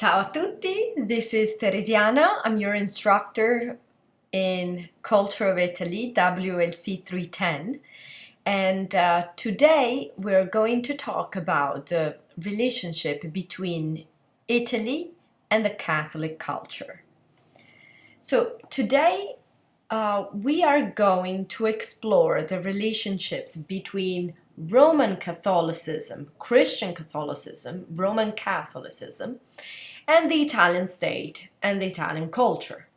Ciao a tutti, this is Teresiana. I'm your instructor in Culture of Italy, WLC 310. And today we're going to talk about the relationship between Italy and the Catholic culture. So today we are going to explore the relationships between Roman Catholicism, Christian Catholicism, Roman Catholicism, and the Italian state and the Italian culture.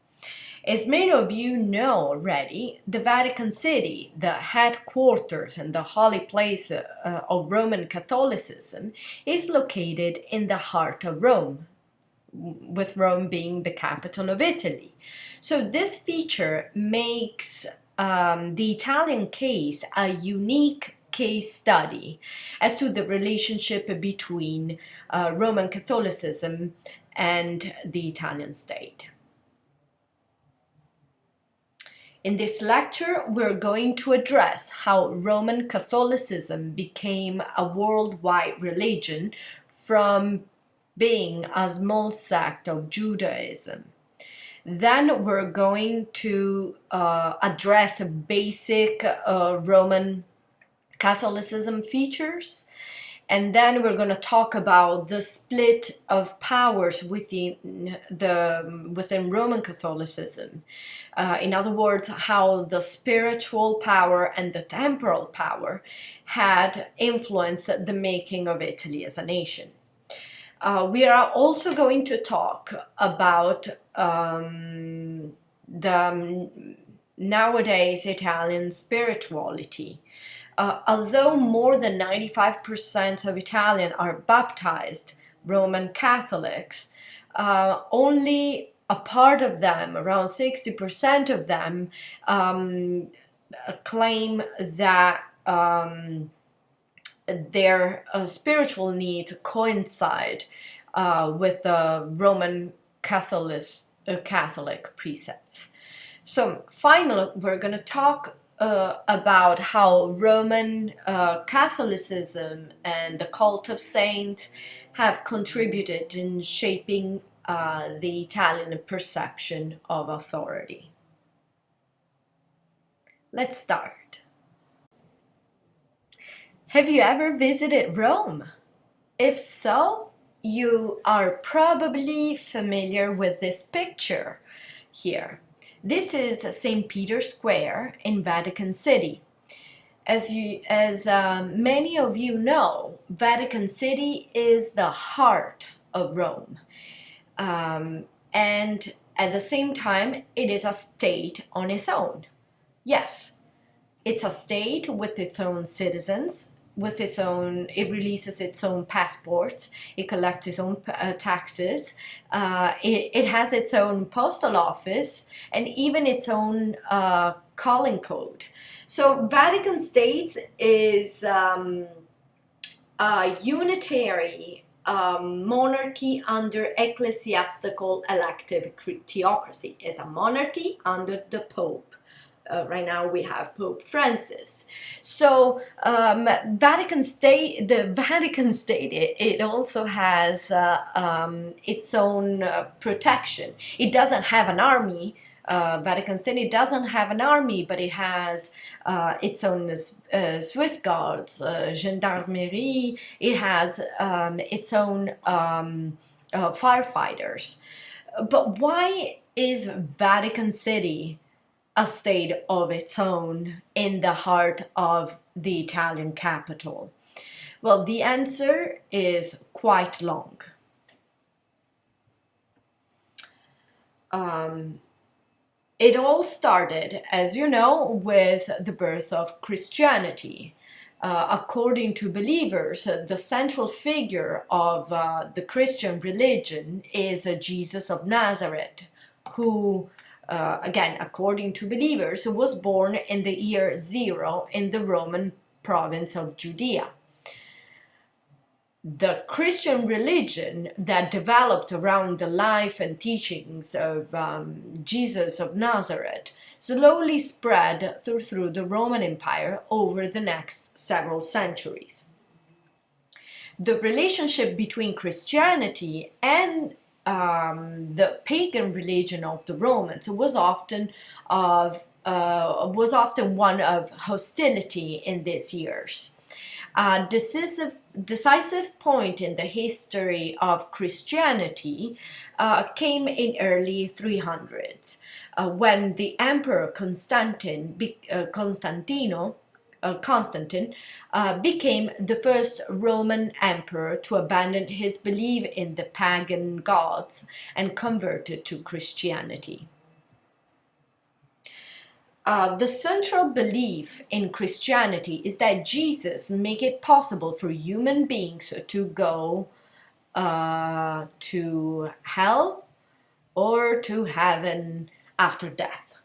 As many of you know already, the Vatican City, the headquarters and the holy place of Roman Catholicism, is located in the heart of Rome, with Rome being the capital of Italy. So this feature makes the Italian case a unique case study as to the relationship between Roman Catholicism and the Italian state. In this lecture, we're going to address how Roman Catholicism became a worldwide religion from being a small sect of Judaism. Then we're going to address basic Roman Catholicism features. And then we're going to talk about the split of powers within Roman Catholicism. In other words, how the spiritual power and the temporal power had influenced the making of Italy as a nation. We are also going to talk about the nowadays Italian spirituality. Although more than 95% of Italians are baptized Roman Catholics, only a part of them, around 60% of them, claim that their spiritual needs coincide with the Roman Catholic precepts. So finally, we're going to talk about how Roman Catholicism and the cult of saints have contributed in shaping the Italian perception of authority. Let's start. Have you ever visited Rome? If so, you are probably familiar with this picture here. This is St. Peter's Square in Vatican City. As many of you know, Vatican City is the heart of Rome. And at the same time, it is a state on its own. Yes, it's a state with its own citizens, it releases its own passports, it collects its own taxes, it has its own postal office, and even its own calling code. So Vatican State is a unitary monarchy under ecclesiastical elective theocracy. It's a monarchy under the Pope. Right now we have Pope Francis. So the Vatican State, it also has its own protection. It doesn't have an army. Vatican State, it doesn't have an army, but it has its own Swiss Guards, gendarmerie. It has its own firefighters. But why is Vatican City a state of its own in the heart of the Italian capital? Well, the answer is quite long. It all started, as you know, with the birth of Christianity. According to believers, the central figure of the Christian religion is Jesus of Nazareth, who again, according to believers, was born in the year 0 in the Roman province of Judea. The Christian religion that developed around the life and teachings of Jesus of Nazareth slowly spread through the Roman Empire over the next several centuries. The relationship between Christianity and the pagan religion of the Romans was often one of hostility in these years. A decisive point in the history of Christianity came in early 300s when the Emperor Constantine became the first Roman emperor to abandon his belief in the pagan gods and converted to Christianity. The central belief in Christianity is that Jesus made it possible for human beings to go to hell or to heaven after death.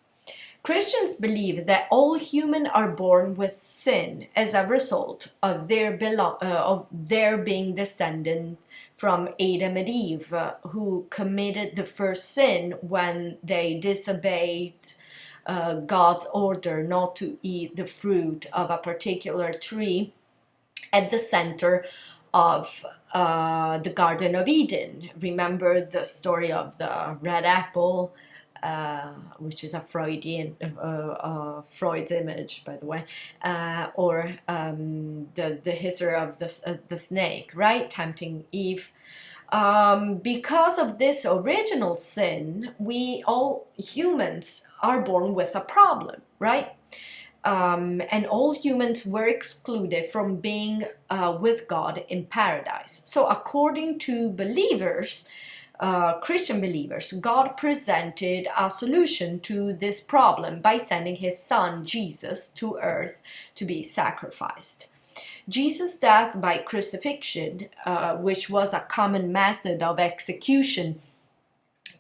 Christians believe that all humans are born with sin as a result of their being descended from Adam and Eve, who committed the first sin when they disobeyed God's order not to eat the fruit of a particular tree at the center of the Garden of Eden. Remember the story of the red apple, which is a Freud's image, by the way, or the history of the snake, right, tempting Eve. Because of this original sin, we all humans are born with a problem, right? And all humans were excluded from being with God in paradise. So according to believers, Christian believers, God presented a solution to this problem by sending his son Jesus to earth to be sacrificed. Jesus' death by crucifixion, which was a common method of execution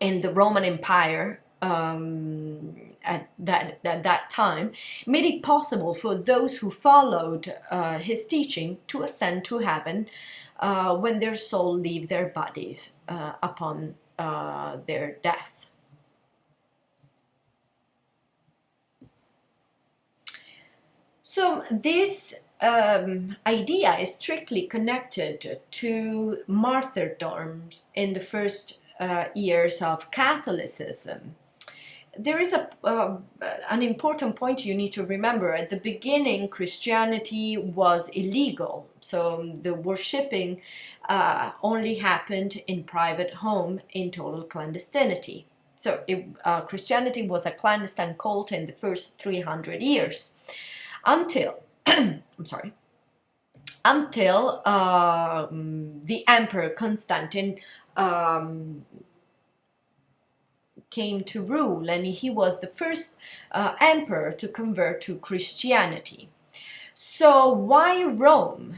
in the Roman Empire at that time, made it possible for those who followed his teaching to ascend to heaven when their soul leave their bodies upon their death. So this idea is strictly connected to martyrdoms in the first years of Catholicism. There is an important point you need to remember. At the beginning, Christianity was illegal, so the worshipping only happened in private home in total clandestinity. So Christianity was a clandestine cult in the first 300 years until until the Emperor Constantine came to rule, and he was the first emperor to convert to Christianity. So why Rome?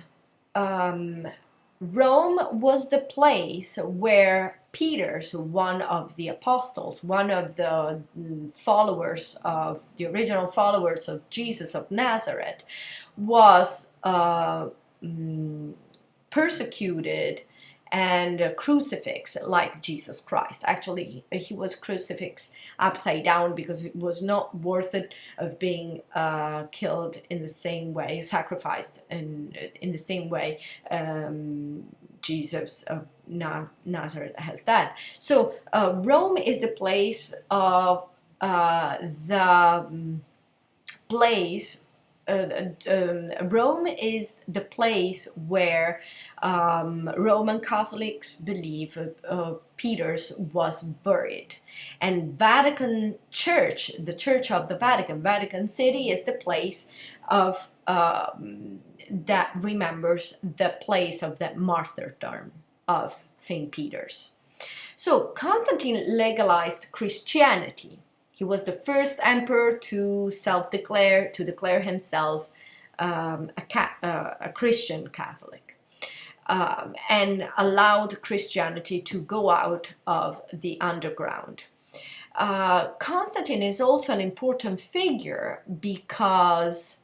Rome was the place where Peter, so one of the apostles, one of the original followers of Jesus of Nazareth, was persecuted and crucifixed like Jesus Christ. Actually, he was crucifixed upside down because it was not worth it of being killed in the same way, sacrificed in the same way Jesus of Nazareth has done. So Rome is the place of Rome is the place where Roman Catholics believe Peter's was buried. And Vatican Church, the Church of the Vatican, Vatican City, is the place of that remembers the place of that martyrdom of St. Peter's. So Constantine legalized Christianity. He was the first emperor to declare himself a Christian Catholic, and allowed Christianity to go out of the underground. Constantine is also an important figure because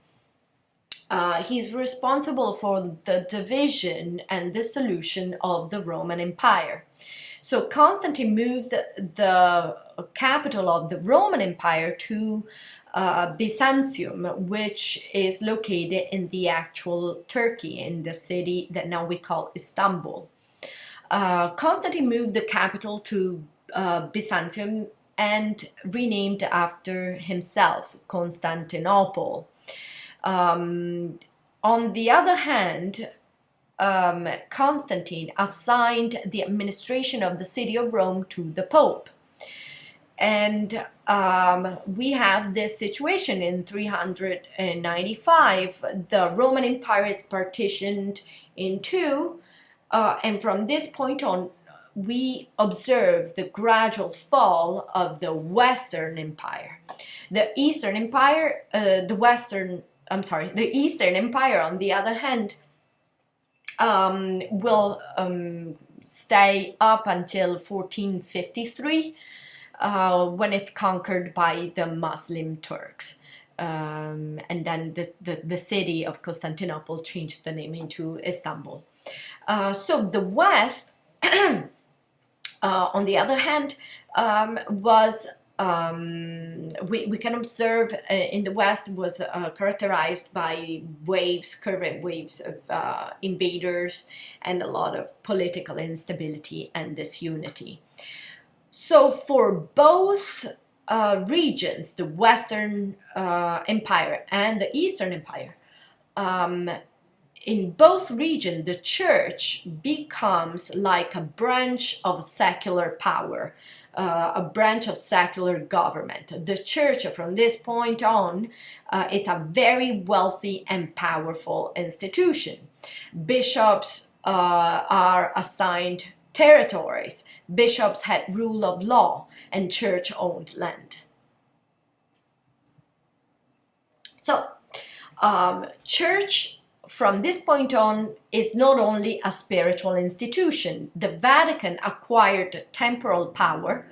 he's responsible for the division and dissolution of the Roman Empire. So Constantine moved the capital of the Roman Empire to Byzantium, which is located in the actual Turkey, in the city that now we call Istanbul. Constantine moved the capital to Byzantium and renamed after himself, Constantinople. On the other hand, Constantine assigned the administration of the city of Rome to the Pope. And we have this situation in 395. The Roman Empire is partitioned in two, and from this point on, we observe the gradual fall of the Western Empire. The Eastern Empire, the Eastern Empire, on the other hand, will stay up until 1453. When it's conquered by the Muslim Turks. And then the city of Constantinople changed the name into Istanbul. So the West, on the other hand, was, we can observe in the West was characterized by current waves of invaders and a lot of political instability and disunity. So for both regions, the Western Empire and the Eastern Empire, in both regions, the church becomes like a branch of secular power, a branch of secular government. The church, from this point on, it's a very wealthy and powerful institution. Bishops are assigned territories. Bishops had rule of law, and church owned land. So, church from this point on is not only a spiritual institution. The Vatican acquired temporal power.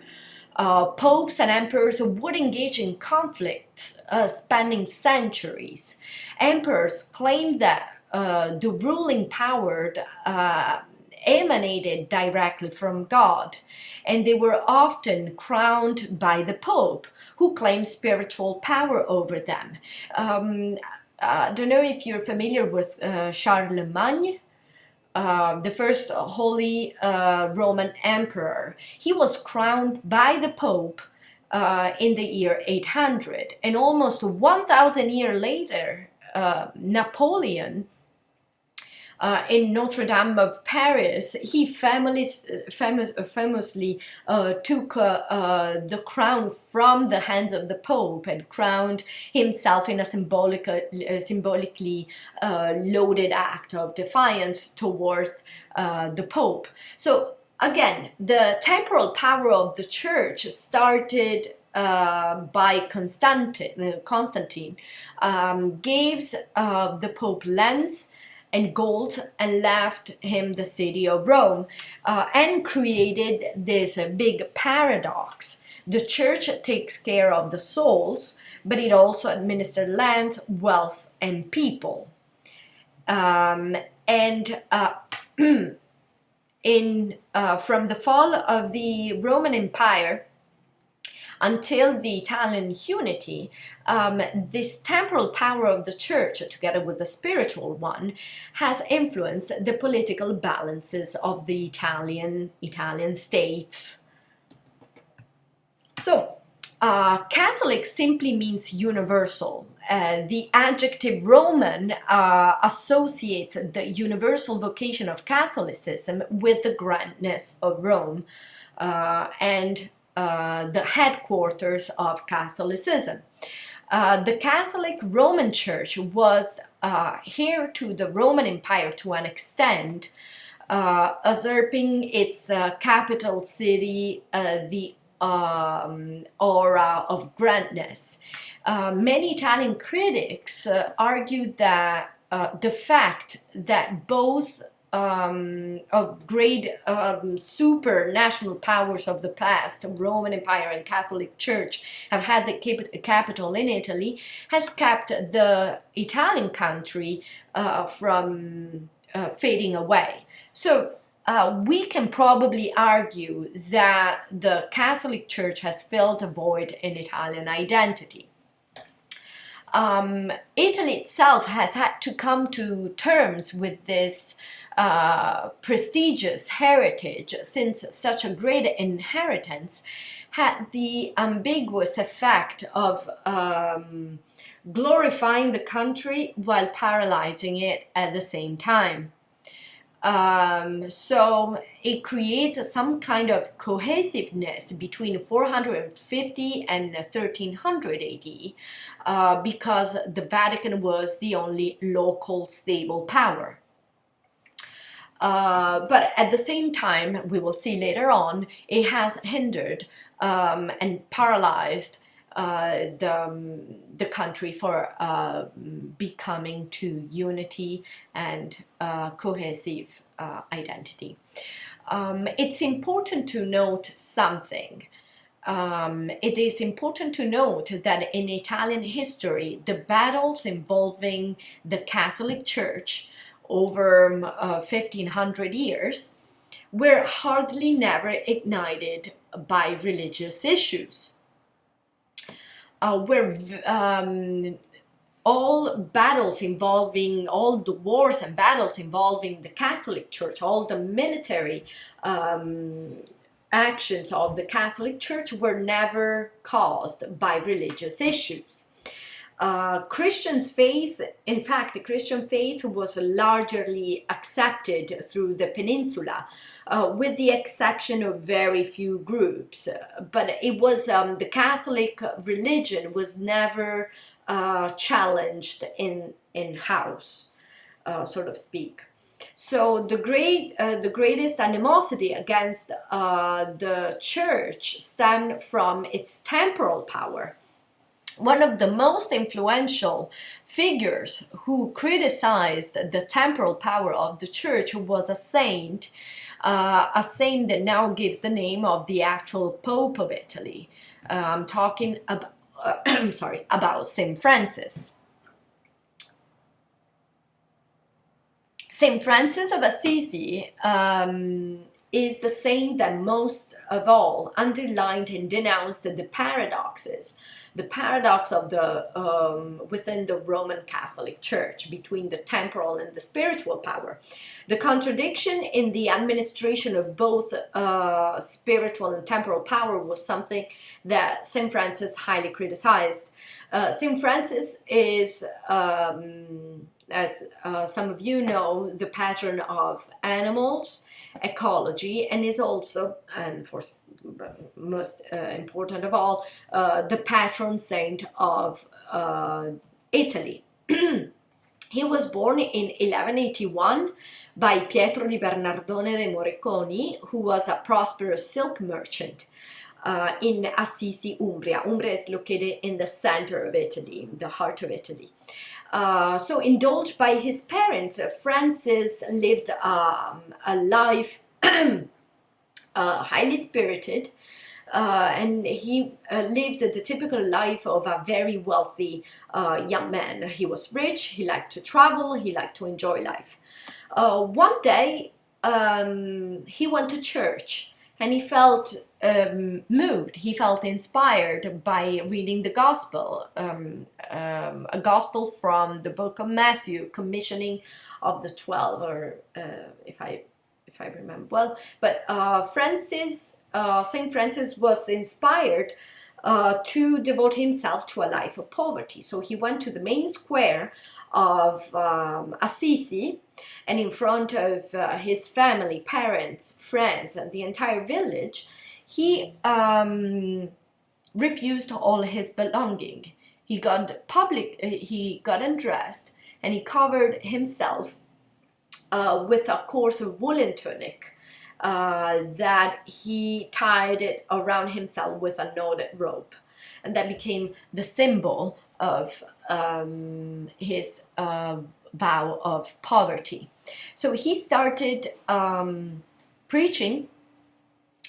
Popes and emperors would engage in conflicts spanning centuries. Emperors claimed that the ruling power emanated directly from God, and they were often crowned by the Pope, who claimed spiritual power over them. I don't know if you're familiar with Charlemagne, the first Holy Roman Emperor. He was crowned by the Pope in the year 800, and almost 1,000 years later, Napoleon, in Notre Dame of Paris, he famously took the crown from the hands of the Pope and crowned himself in a symbolically loaded act of defiance toward the Pope. So again, the temporal power of the Church started by Constantine, gave the Pope lands and gold and left him the city of Rome, and created this big paradox. The church takes care of the souls, but it also administers land, wealth, and people. From the fall of the Roman Empire until the Italian unity, this temporal power of the church, together with the spiritual one, has influenced the political balances of the Italian states. So, Catholic simply means universal. The adjective Roman associates the universal vocation of Catholicism with the grandness of Rome and the headquarters of Catholicism. The Catholic Roman Church was heir to the Roman Empire to an extent, usurping its capital city the aura of grandness. Many Italian critics argued that the fact that both of great super-national powers of the past, Roman Empire and Catholic Church, have had the capital in Italy, has kept the Italian country from fading away. So we can probably argue that the Catholic Church has filled a void in Italian identity. Italy itself has had to come to terms with this prestigious heritage, since such a great inheritance had the ambiguous effect of glorifying the country while paralyzing it at the same time. So it creates some kind of cohesiveness between 450 and 1300 AD, because the Vatican was the only local stable power. But at the same time, we will see later on, it has hindered and paralyzed the country for becoming to unity and cohesive identity. It's important to note something. It is important to note that in Italian history, the battles involving the Catholic Church over 1500 years were hardly never ignited by religious issues. Where all battles involving, all the wars and battles involving the Catholic Church, all the military actions of the Catholic Church were never caused by religious issues. Christians' faith, in fact, the Christian faith was largely accepted through the peninsula, with the exception of very few groups. But it was the Catholic religion was never challenged in house, so to speak. So the greatest animosity against the church stemmed from its temporal power. One of the most influential figures who criticized the temporal power of the church was a saint that now gives the name of the actual Pope of Italy. I'm talking about, about Saint Francis. Saint Francis of Assisi is the saint that most of all underlined and denounced the paradoxes. The paradox of the within the Roman Catholic Church between the temporal and the spiritual power. The contradiction in the administration of both spiritual and temporal power was something that St. Francis highly criticized. St. Francis is, as some of you know, the patron of animals, ecology, and is also, and for most important of all, the patron saint of Italy. He was born in 1181 by Pietro di Bernardone de Morriconi, who was a prosperous silk merchant in Assisi, Umbria. Umbria is located in the center of Italy, the heart of Italy. So indulged by his parents, Francis lived a life highly spirited, and he lived the typical life of a very wealthy young man. He was rich, he liked to travel, he liked to enjoy life. One day he went to church and he felt moved, he felt inspired by reading the gospel, a gospel from the book of Matthew, commissioning of the 12, or if I remember well. But Saint Francis was inspired to devote himself to a life of poverty. So he went to the main square of Assisi, and in front of his family, parents, friends, and the entire village, he refused all his belonging. He got undressed, and he covered himself with a coarse woolen tunic that he tied it around himself with a knotted rope, and that became the symbol of his vow of poverty. So he started preaching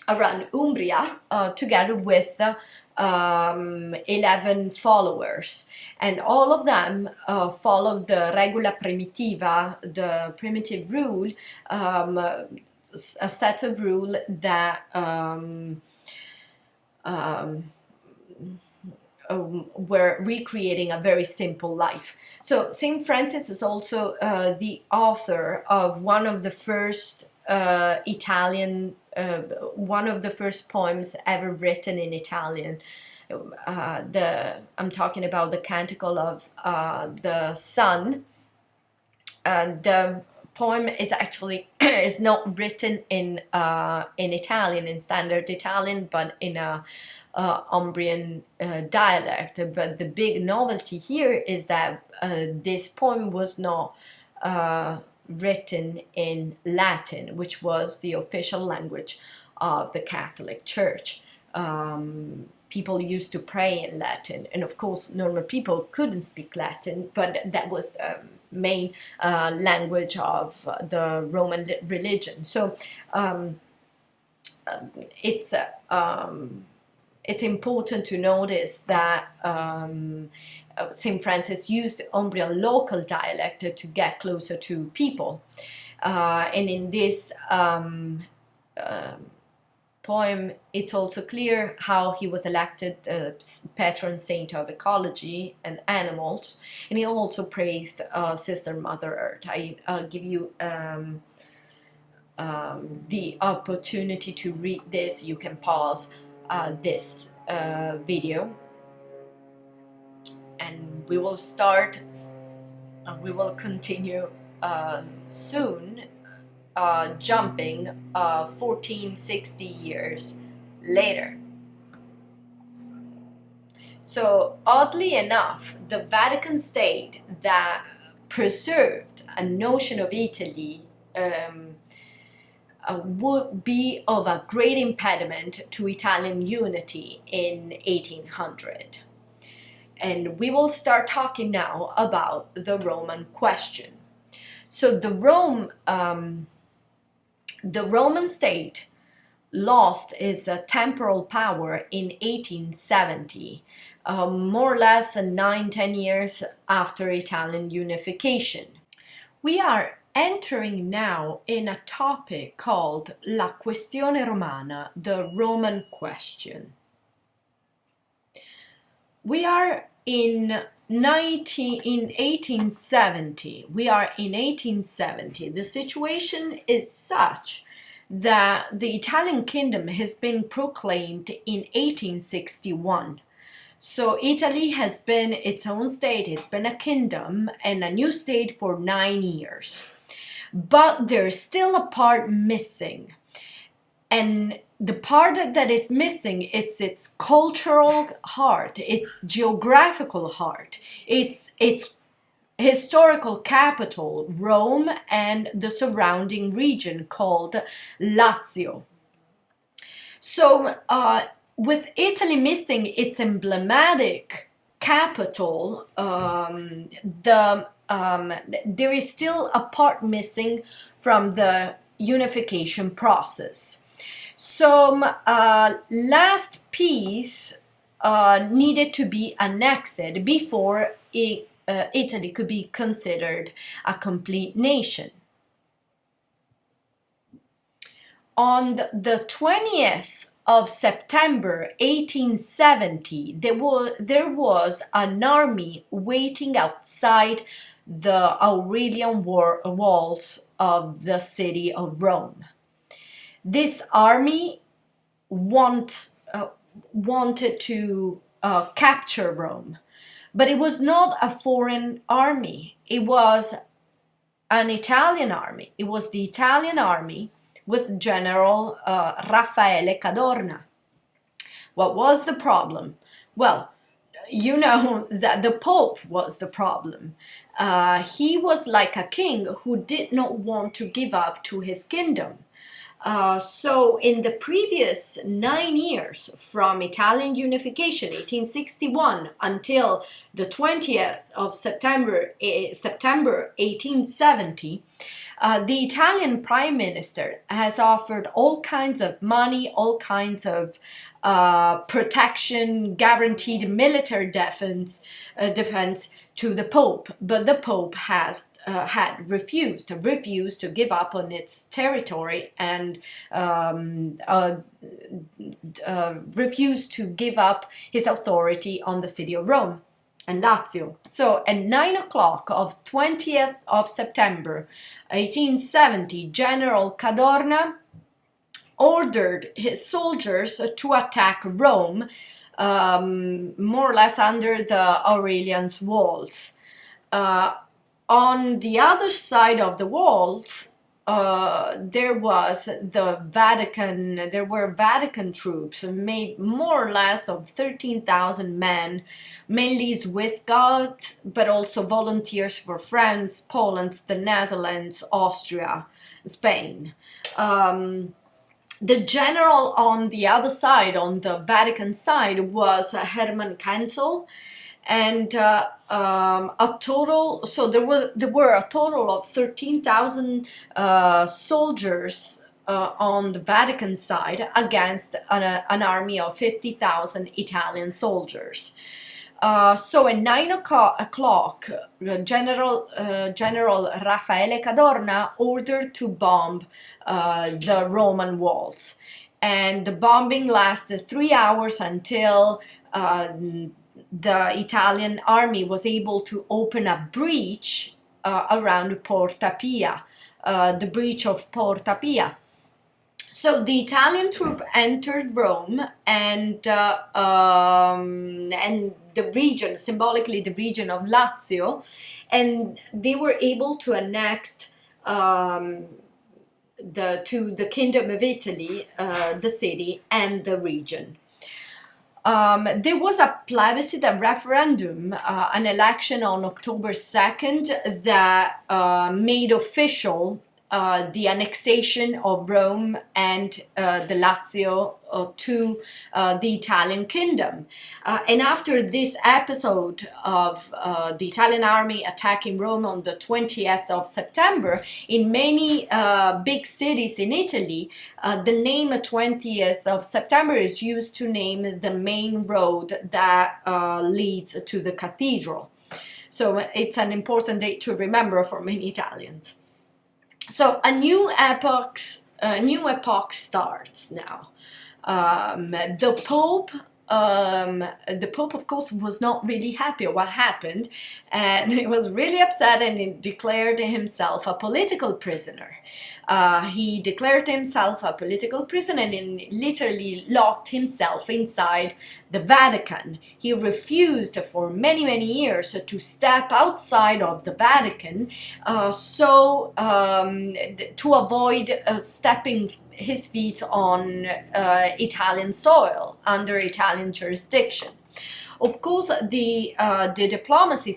around Umbria together with 11 followers, and all of them followed the regula primitiva, the primitive rule, a set of rule that were recreating a very simple life. So Saint Francis is also the author of one of the first one of the first poems ever written in Italian. I'm talking about the Canticle of the Sun. The poem is actually is not written in Italian, in standard Italian, but in a Umbrian dialect. But the big novelty here is that this poem was not written in Latin, which was the official language of the Catholic Church. People used to pray in Latin, and of course normal people couldn't speak Latin, but that was the main language of the Roman religion. So it's important to notice that St. Francis used Umbrian local dialect to get closer to people. And in this poem, it's also clear how he was elected patron saint of ecology and animals. And he also praised Sister Mother Earth. I give you the opportunity to read this. You can pause this video, and we will start, we will continue soon, jumping 1460 years later. So oddly enough, the Vatican State that preserved a notion of Italy would be of a great impediment to Italian unity in 1800. And we will start talking now about the Roman question. So the Roman state lost its temporal power in 1870, more or less 9-10 years after Italian unification. We are entering now in a topic called La Questione Romana, the Roman question. We are in 1870. We are in 1870. The situation is such that the Italian kingdom has been proclaimed in 1861. So Italy has been its own state, it's been a kingdom and a new state for 9 years. But there's still a part missing. And the part that is missing, it's its cultural heart, its geographical heart, its historical capital, Rome, and the surrounding region called Lazio. So with Italy missing its emblematic capital, there is still a part missing from the unification process. So last piece needed to be annexed before Italy could be considered a complete nation. On the 20th of September 1870, there was an army waiting outside the Aurelian walls of the city of Rome. This army wanted to capture Rome, but it was not a foreign army. It was an Italian army. It was the Italian army with General Raffaele Cadorna. What was the problem? Well, you know that the Pope was the problem. He was like a king who did not want to give up to his kingdom. So in the previous 9 years, from Italian unification, 1861, until the 20th of September 1870, the Italian Prime Minister has offered all kinds of money, all kinds of protection, guaranteed military defense to the Pope, but the Pope has had refused to give up on its territory and refused to give up his authority on the city of Rome and Lazio. So at 9 o'clock of 20th of September 1870, General Cadorna ordered his soldiers to attack Rome, more or less under the Aurelian's walls. On the other side of the walls, there were Vatican troops made more or less of 13,000 men, mainly Swiss Guards, but also volunteers for France, Poland, the Netherlands, Austria, Spain. The general on the other side, on the Vatican side, was Hermann Kensel, and there were a total of 13,000 soldiers on the Vatican side against an army of 50,000 Italian soldiers. So at 9 o'clock, General Raffaele Cadorna ordered to bomb the Roman walls. And the bombing lasted 3 hours until the Italian army was able to open a breach around Porta Pia, the breach of Porta Pia. So the Italian troop entered Rome, and the region, symbolically the region of Lazio, and they were able to annex to the Kingdom of Italy, the city and the region. There was a plebiscite, a referendum, an election on October 2nd that made official the annexation of Rome and the Lazio to the Italian kingdom. And after this episode of the Italian army attacking Rome on the 20th of September, in many big cities in Italy, the name 20th of September is used to name the main road that leads to the cathedral. So it's an important date to remember for many Italians. So a new epoch starts now. The Pope, of course, was not really happy with what happened, and he was really upset, and he declared himself a political prisoner. He declared himself a political prisoner and literally locked himself inside the Vatican. He refused for many, many years to step outside of the Vatican, to avoid stepping his feet on Italian soil, under Italian jurisdiction. Of course, the diplomacy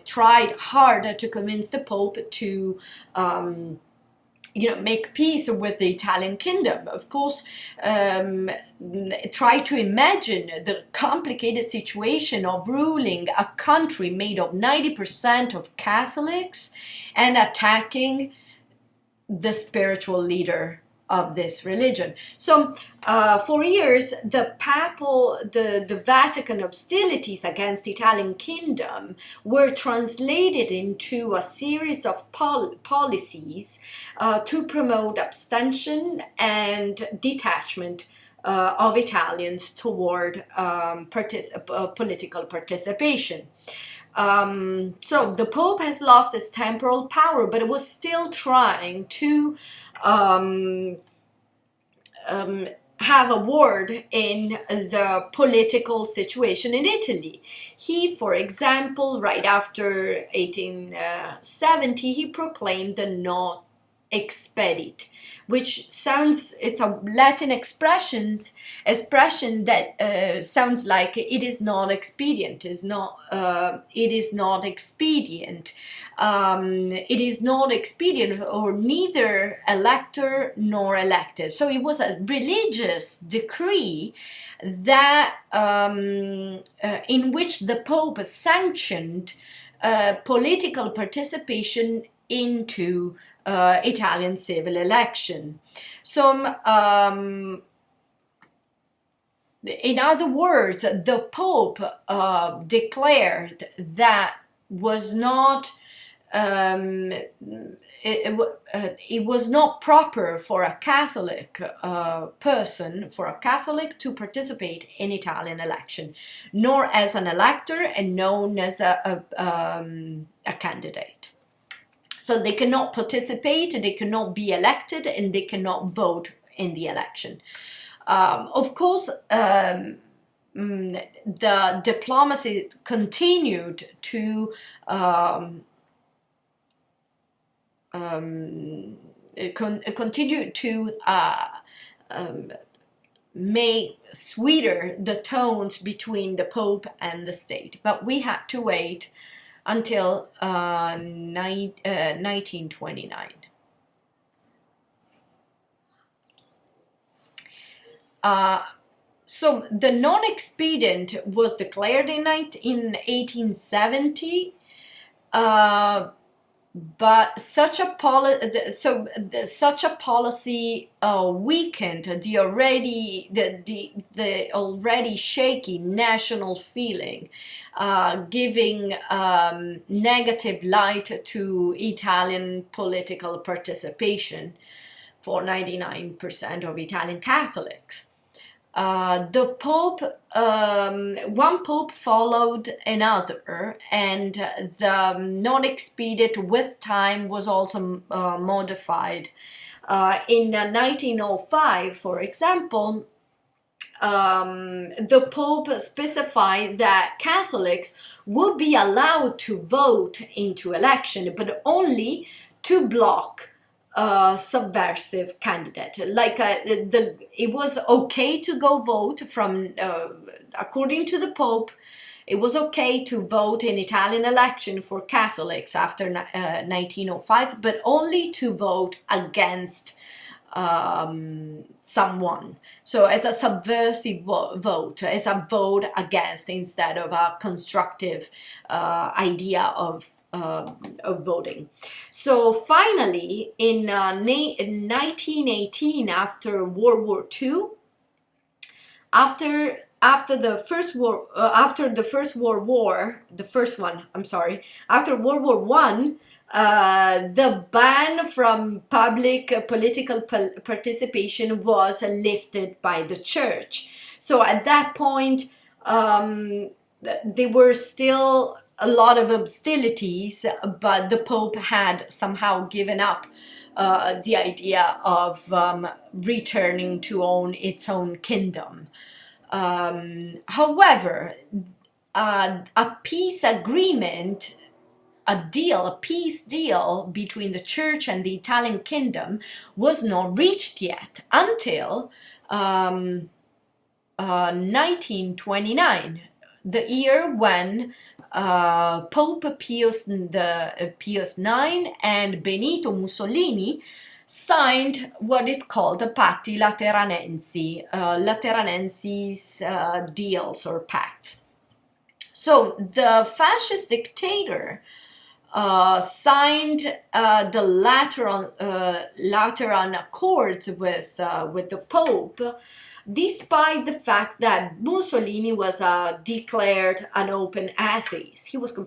tried hard to convince the Pope to make peace with the Italian kingdom. Of course, try to imagine the complicated situation of ruling a country made of 90% of Catholics and attacking the spiritual leader of this religion. So for years, the Vatican hostilities against the Italian kingdom were translated into a series of policies to promote abstention and detachment of Italians toward political participation. So the Pope has lost his temporal power, but it was still trying to have a word in the political situation in Italy. He, for example, right after 1870, he proclaimed the non expedit, which it's a Latin expression that sounds like it is not expedient, it is not expedient. It is not expedient, or neither elector nor elected. So it was a religious decree that in which the Pope sanctioned political participation into Italian civil election. So, in other words, the Pope declared that was not it was not proper for a Catholic person, for a Catholic to participate in Italian election, nor as an elector and known as a candidate. So they cannot participate, they cannot be elected, and they cannot vote in the election. Of course, the diplomacy continued to make sweeter the tones between the Pope and the state. But we had to wait until 1929. So the non-expedient was declared in 1870, but such a policy weakened the already shaky national feeling, giving negative light to Italian political participation for 99% of Italian Catholics. The Pope, one Pope followed another, and the non-expedient with time was also modified. In 1905, for example, the Pope specified that Catholics would be allowed to vote into election, but only to block subversive candidate. Like it was okay to go vote from, according to the Pope, it was okay to vote in Italian election for Catholics after 1905, but only to vote against someone. So as a subversive vote, as a vote against, instead of a constructive idea of voting. So finally, in 1918, after World War II, after the first World War, after World War One, the ban from public political participation was lifted by the Church. So at that point, there were still a lot of hostilities, but the Pope had somehow given up the idea of returning to own its own kingdom. However, a peace agreement, a peace deal between the Church and the Italian kingdom was not reached yet until 1929, the year when Pope Pius IX and Benito Mussolini signed what is called the Patti Lateranensi, Lateranensis deals or pacts. So the fascist dictator signed the Lateran Accords with the Pope, despite the fact that Mussolini was declared an open atheist. He was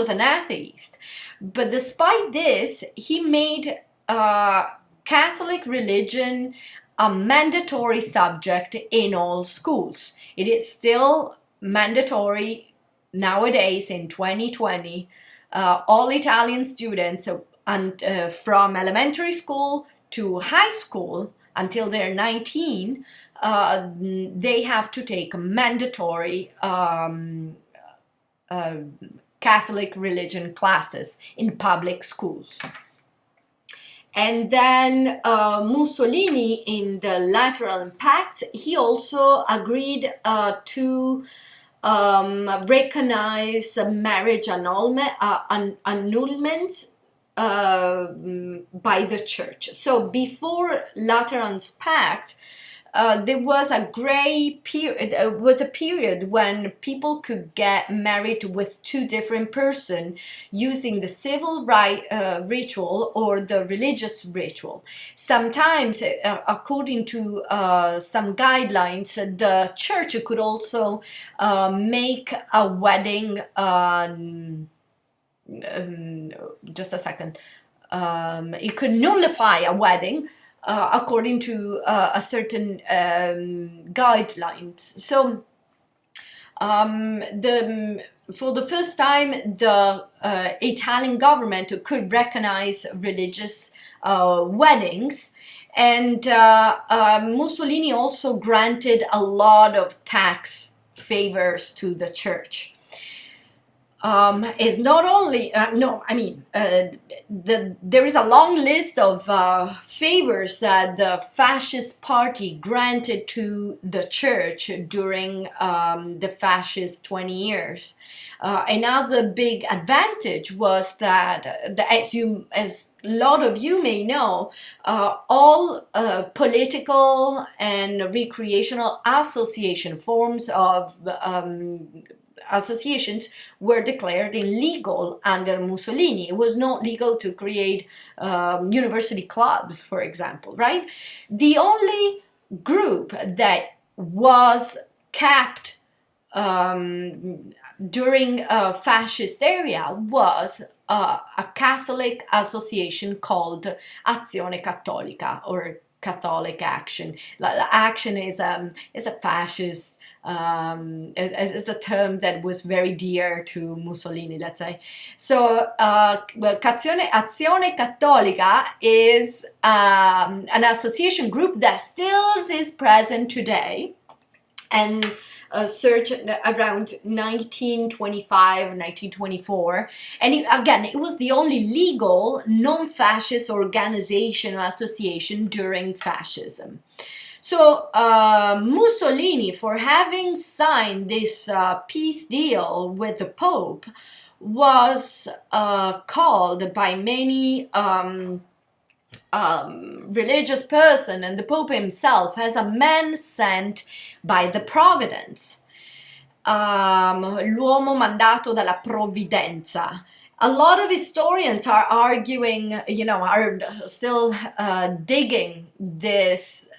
an atheist. But despite this, he made Catholic religion a mandatory subject in all schools. It is still mandatory nowadays in 2020. All Italian students from elementary school to high school until they're 19, they have to take mandatory Catholic religion classes in public schools. And then Mussolini, in the Lateran Pact, he also agreed to recognize marriage annulment by the Church. So before Lateran's Pact, there was a gray period. Was a period when people could get married with two different persons using the civil ritual or the religious ritual. Sometimes, according to some guidelines, the Church could also make a wedding. Just a second. it could nullify a wedding according to a certain guidelines. So for the first time, the Italian government could recognize religious weddings, and Mussolini also granted a lot of tax favors to the church. Is not only there is a long list of favors that the fascist party granted to the church during the fascist 20 years. Another big advantage was that, as a lot of you may know, all political and recreational association forms of associations were declared illegal under Mussolini. It was not legal to create university clubs, for example, right? The only group that was kept during a fascist era was a Catholic association called Azione Cattolica, or Catholic Action. Action is a fascist. Is a term that was very dear to Mussolini, let's say. So, Azione Cattolica is an association group that still is present today, and search around 1925, 1924. And it was the only legal non-fascist organization or association during fascism. So Mussolini, for having signed this peace deal with the Pope, was called by many religious person and the Pope himself as a man sent by the Providence, l'uomo mandato dalla provvidenza. A lot of historians are arguing, are still digging this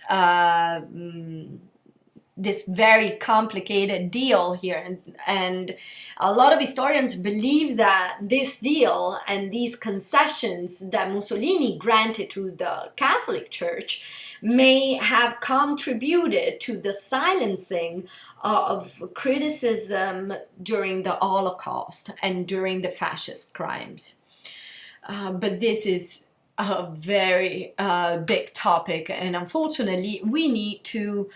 this very complicated deal here, and a lot of historians believe that this deal and these concessions that Mussolini granted to the Catholic Church may have contributed to the silencing of criticism during the Holocaust and during the fascist crimes. But this is a very big topic, and unfortunately we need to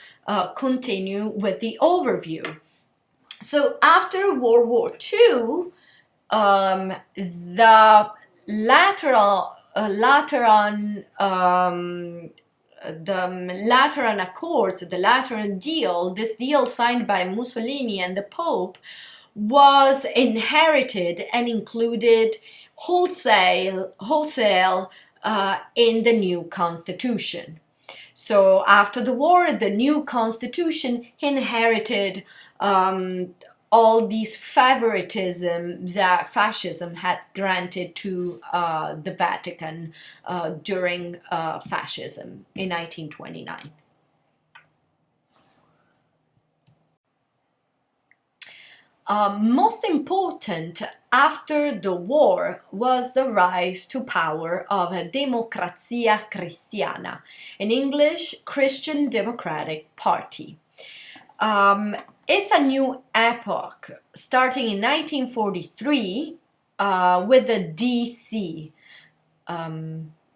continue with the overview. So after World War II, the Lateran Accords, the Lateran deal, this deal signed by Mussolini and the Pope, was inherited and included wholesale in the new constitution. So after the war, the new constitution inherited all these favoritism that fascism had granted to the Vatican during fascism in 1929. Most important after the war was the rise to power of a Democrazia Cristiana, in English, Christian Democratic Party. It's a new epoch, starting in 1943 with the DC.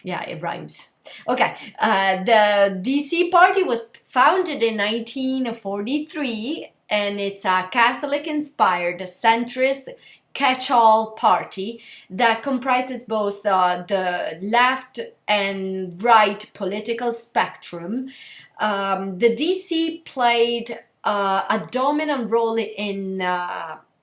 Yeah, it rhymes. Okay, the DC party was founded in 1943, and it's a Catholic-inspired centrist catch-all party that comprises both the left and right political spectrum. The DC played a dominant role in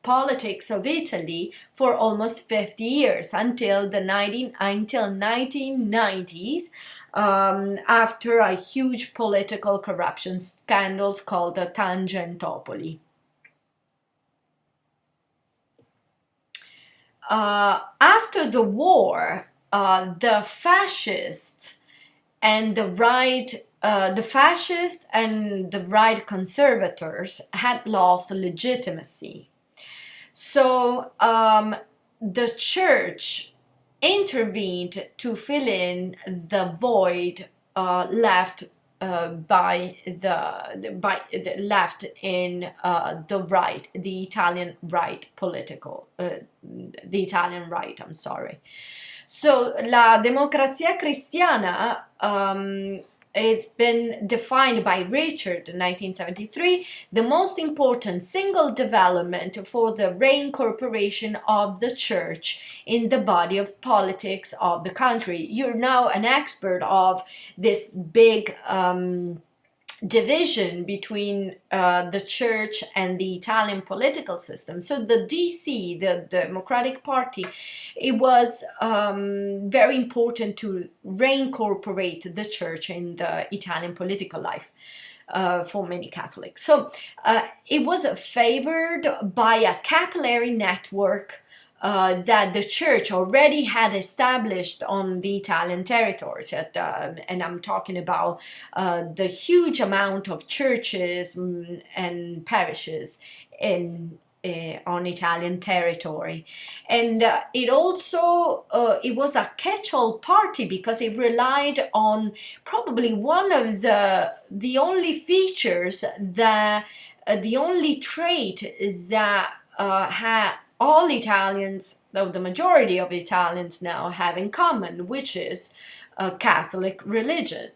politics of Italy for almost 50 years, until the 1990s, after a huge political corruption scandals called the Tangentopoli. After the war, the fascists and the right conservators had lost legitimacy. So the church intervened to fill in the void left by the left in the Italian right political, the Italian right. I'm sorry. So, la democrazia cristiana it's been defined by Richard in 1973, the most important single development for the reincorporation of the church in the body of politics of the country. You're now an expert of this big division between the church and the Italian political system. So the DC, the Democratic Party, it was very important to reincorporate the church in the Italian political life. For many Catholics. So it was favored by a capillary network that the church already had established on the Italian territories. And I'm talking about the huge amount of churches and parishes on Italian territory. And it also, it was a catch-all party because it relied on probably one of the only features that, the only trait that had all Italians, though the majority of Italians now have in common, which is Catholic religion,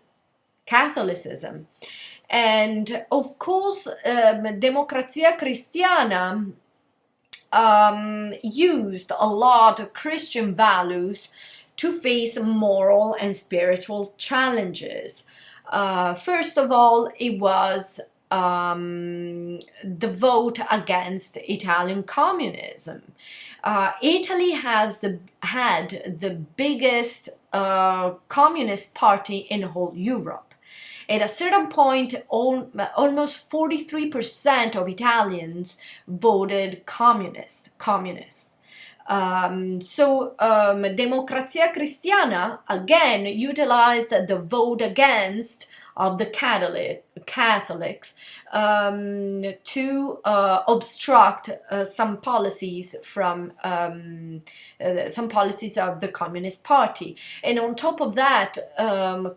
Catholicism. And of course, Democrazia Cristiana used a lot of Christian values to face moral and spiritual challenges. First of all, it was the vote against Italian communism. Italy has had the biggest communist party in whole Europe. At a certain point, almost 43% of Italians voted communist. Democrazia Cristiana again utilized the vote against of the Catholics to obstruct some policies from some policies of the Communist Party. And on top of that,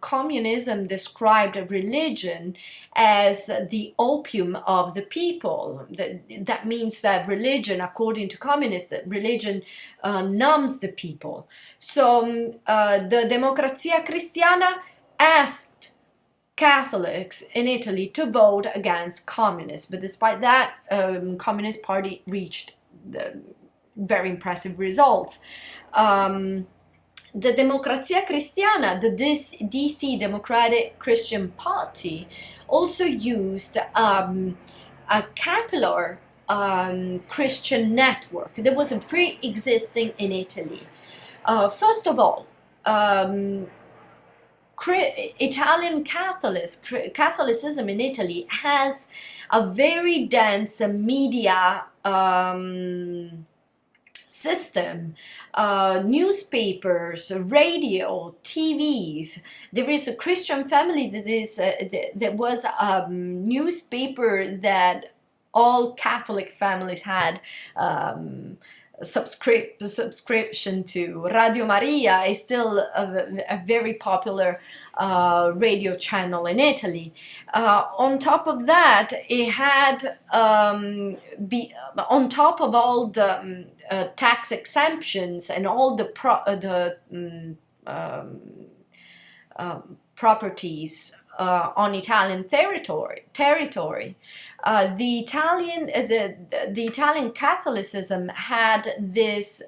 communism described religion as the opium of the people. That means that religion, according to communists, that religion numbs the people. So the Democrazia Cristiana asked Catholics in Italy to vote against communists, but despite that, Communist Party reached very impressive results. The Democrazia Cristiana, the DC Democratic Christian Party, also used a capillary Christian network that was pre-existing in Italy. First of all, Italian Catholicism in Italy has a very dense media system, newspapers, radio, TVs. There is a Christian family that was a newspaper that all Catholic families had. Subscription to. Radio Maria is still a very popular radio channel in Italy. On top of that, it had, on top of all the tax exemptions and all the properties on Italian territory. The Italian Catholicism had this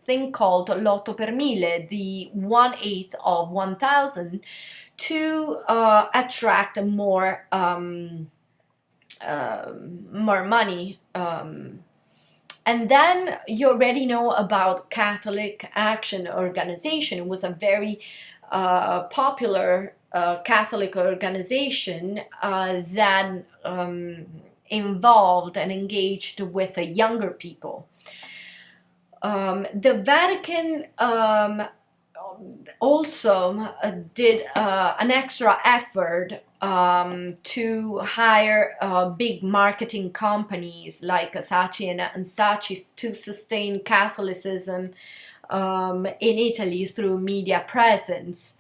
thing called l'otto per mille, the 1/8 of 1,000, to attract more money. And then you already know about Catholic Action Organization. It was a very popular Catholic organization that involved and engaged with the younger people. The Vatican also did an extra effort to hire big marketing companies like Saatchi and Saatchi to sustain Catholicism in Italy through media presence.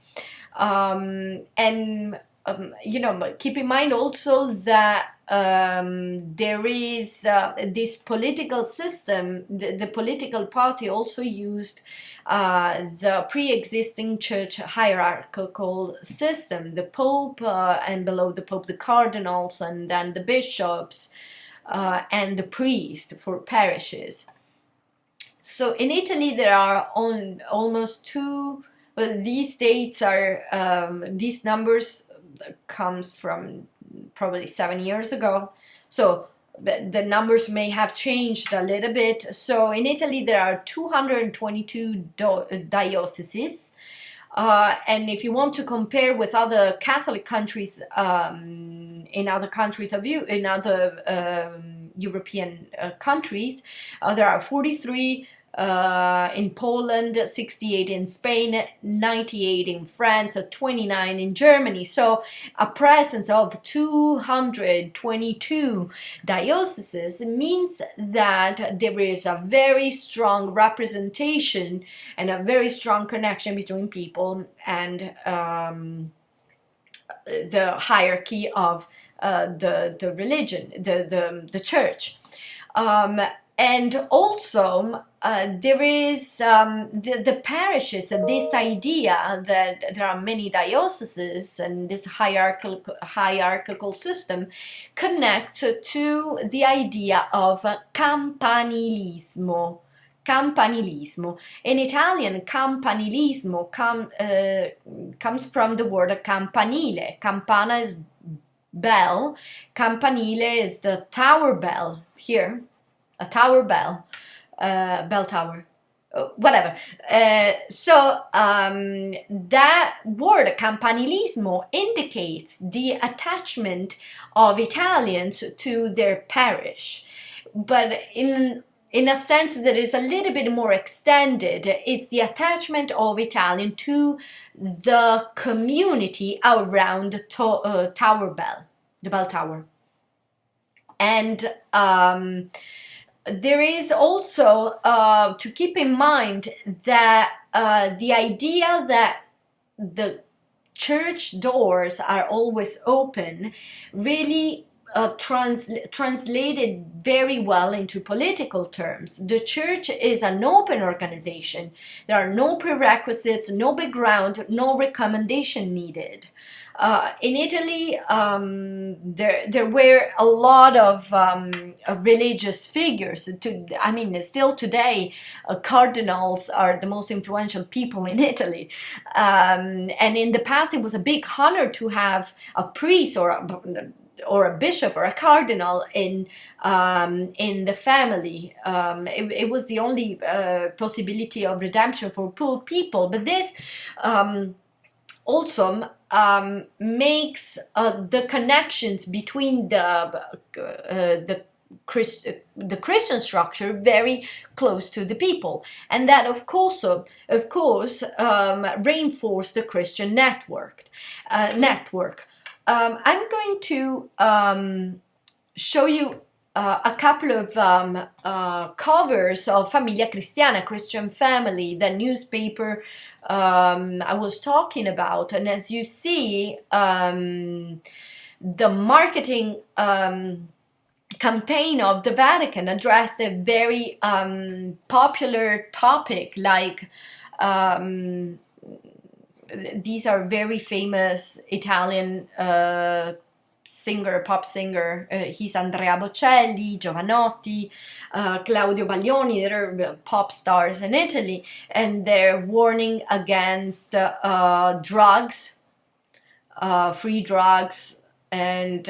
Keep in mind also that there is this political system, the political party also used the pre-existing church hierarchical system, the Pope, and below the Pope, the cardinals, and then the bishops, and the priest for parishes. So in Italy, there are almost two. Well, these dates are these numbers comes from probably 7 years ago. So the numbers may have changed a little bit. So in Italy, there are 222 dioceses. And if you want to compare with other Catholic countries, in other countries of in other European countries, there are 43 in Poland, 68 in Spain, 98 in France, 29 in Germany. So a presence of 222 dioceses means that there is a very strong representation and a very strong connection between people and the hierarchy of the religion, the church. And also, there is the parishes, and this idea that there are many dioceses and this hierarchical system connects to the idea of campanilismo. Campanilismo. In Italian, campanilismo comes from the word campanile. Campana is bell, campanile is the tower bell here. A tower bell, bell tower, whatever. That word campanilismo indicates the attachment of Italians to their parish, but in a sense that is a little bit more extended. It's the attachment of Italian to the community around the tower bell, the bell tower, and there is also to keep in mind that the idea that the church doors are always open really translated very well into political terms. The church is an open organization. There are no prerequisites, no background, no recommendation needed. In Italy, there were a lot of religious figures. Still today, cardinals are the most influential people in Italy. And in the past, it was a big honor to have a priest or a bishop or a cardinal in the family. It was the only possibility of redemption for poor people. But this also makes the connections between the Christian structure very close to the people, and that of course reinforced the Christian network. I'm going to show you a couple of covers of Famiglia Cristiana, Christian Family, the newspaper I was talking about. And as you see, the marketing campaign of the Vatican addressed a very popular topic, like these are very famous Italian pop singer. He's Andrea Bocelli, Giovanotti, Claudio Baglioni. They're pop stars in Italy, and they're warning against drugs, free drugs, and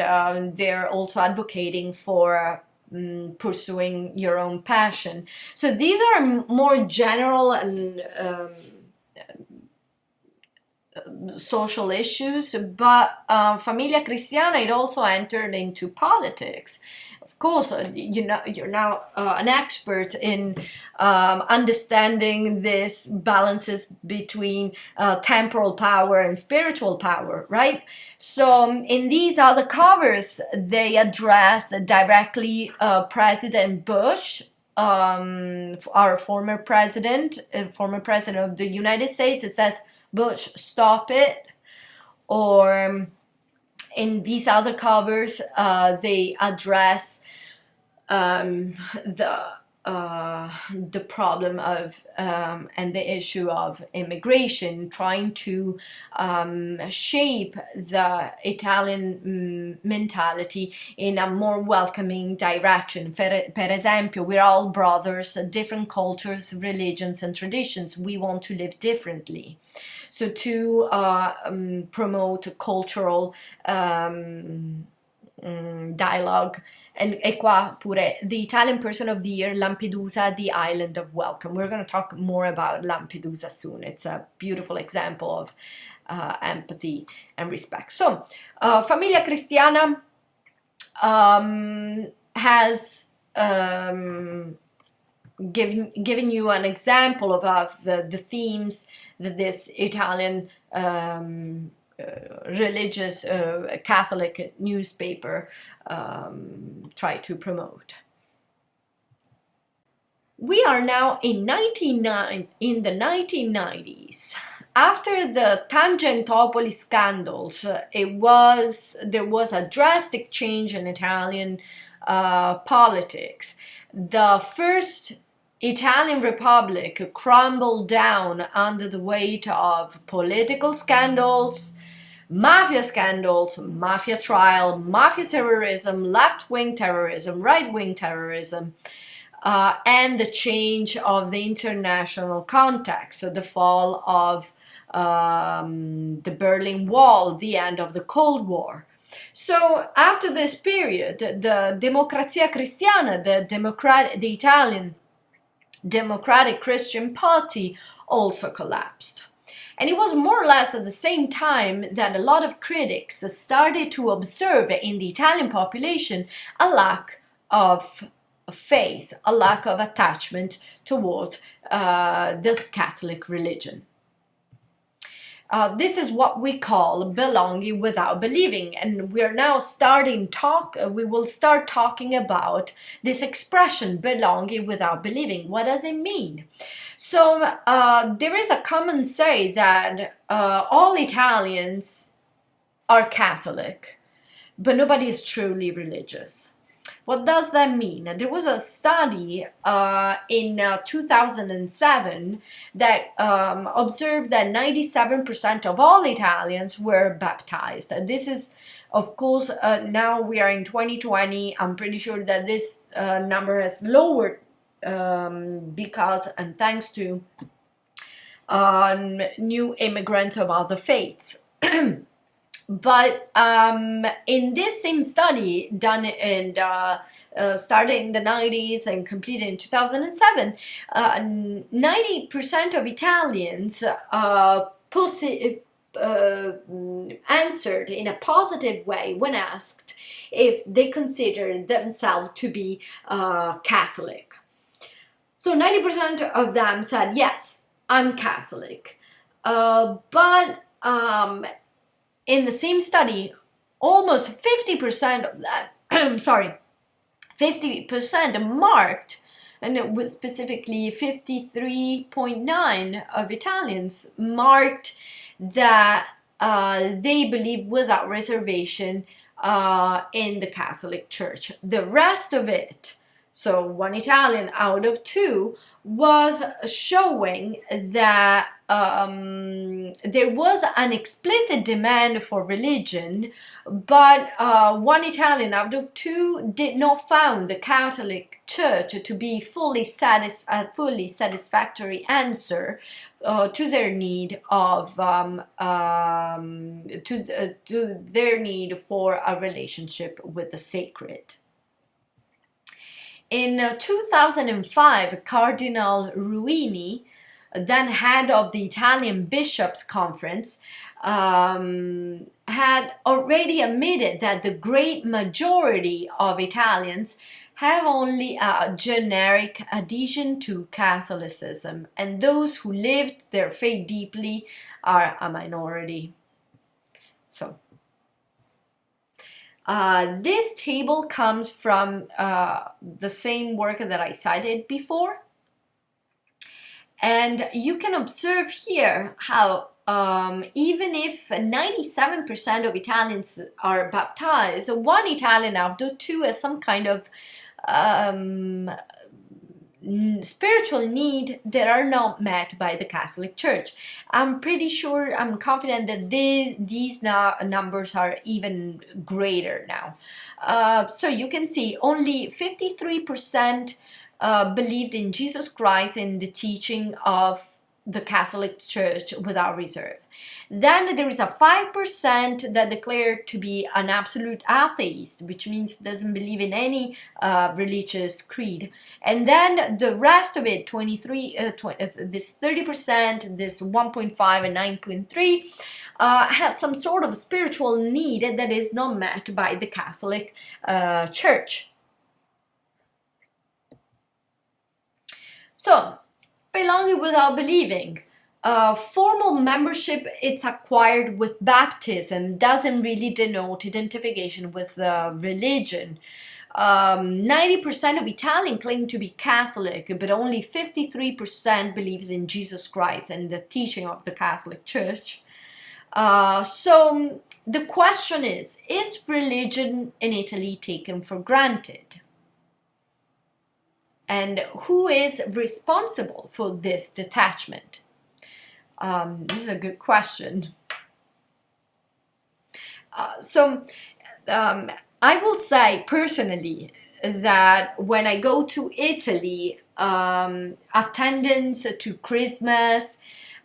they're also advocating for pursuing your own passion. So these are more general and social issues, but Famiglia Cristiana, it also entered into politics. Of course, you're now an expert in understanding this balances between temporal power and spiritual power, right? So in these other covers, they address directly President Bush, our former president of the United States. It says, Bush, stop it. Or in these other covers, they address the problem of and the issue of immigration, trying to shape the Italian mentality in a more welcoming direction. Per esempio, we're all brothers, different cultures, religions, and traditions. We want to live differently. So to promote cultural dialogue. E qua pure the Italian Person of the Year, Lampedusa, the Island of Welcome. We're going to talk more about Lampedusa soon. It's a beautiful example of empathy and respect. So, Famiglia Cristiana has given you an example of the themes that this Italian religious Catholic newspaper try to promote. We are now in the 1990s. After the Tangentopoli scandals, there was a drastic change in Italian politics. The first Italian Republic crumbled down under the weight of political scandals, mafia trial, mafia terrorism, left-wing terrorism, right-wing terrorism, and the change of the international context, so the fall of the Berlin Wall, the end of the Cold War. So after this period, the Democrazia Cristiana, the Italian Democratic Christian Party, also collapsed. And it was more or less at the same time that a lot of critics started to observe in the Italian population a lack of faith, a lack of attachment towards the Catholic religion. This is what we call belonging without believing, and we will start talking about this expression, belonging without believing. What does it mean? So there is a common say that all Italians are Catholic, but nobody is truly religious. What does that mean? There was a study in 2007 that observed that 97% of all Italians were baptized. This is, of course, now we are in 2020. I'm pretty sure that this number has lowered because and thanks to new immigrants of other faiths. But in this same study done and started in the 90s and completed in 2007, 90% of Italians answered in a positive way when asked if they considered themselves to be Catholic. So 90% of them said, yes, I'm Catholic. But in the same study, almost 50% of that, 50% marked, and it was specifically 53.9% of Italians marked that they believe without reservation in the Catholic Church. The rest of it, so one Italian out of two, was showing that there was an explicit demand for religion, but one Italian out of two did not find the Catholic Church to be fully satisfactory answer to their need of to their need for a relationship with the sacred. In 2005, Cardinal Ruini, then head of the Italian Bishops' Conference, had already admitted that the great majority of Italians have only a generic adhesion to Catholicism, and those who lived their faith deeply are a minority. So, This table comes from the same work that I cited before. And you can observe here how even if 97% of Italians are baptized, one Italian out of two has some kind of spiritual need that are not met by the Catholic Church. I'm pretty sure, I'm confident that these numbers are even greater now. So you can see only 53% believed in Jesus Christ and the teaching of the Catholic Church without reserve. Then there is a 5% that declare to be an absolute atheist, which means doesn't believe in any religious creed. And then the rest of it, this 30%, this 1.5 and 9.3, have some sort of spiritual need that is not met by the Catholic Church. So, belonging without believing. Formal membership, it's acquired with baptism, doesn't really denote identification with religion. 90% of Italians claim to be Catholic, but only 53% believes in Jesus Christ and the teaching of the Catholic Church. So the question is religion in Italy taken for granted? And who is responsible for this detachment? This is a good question. I will say personally that when I go to Italy, attendance to Christmas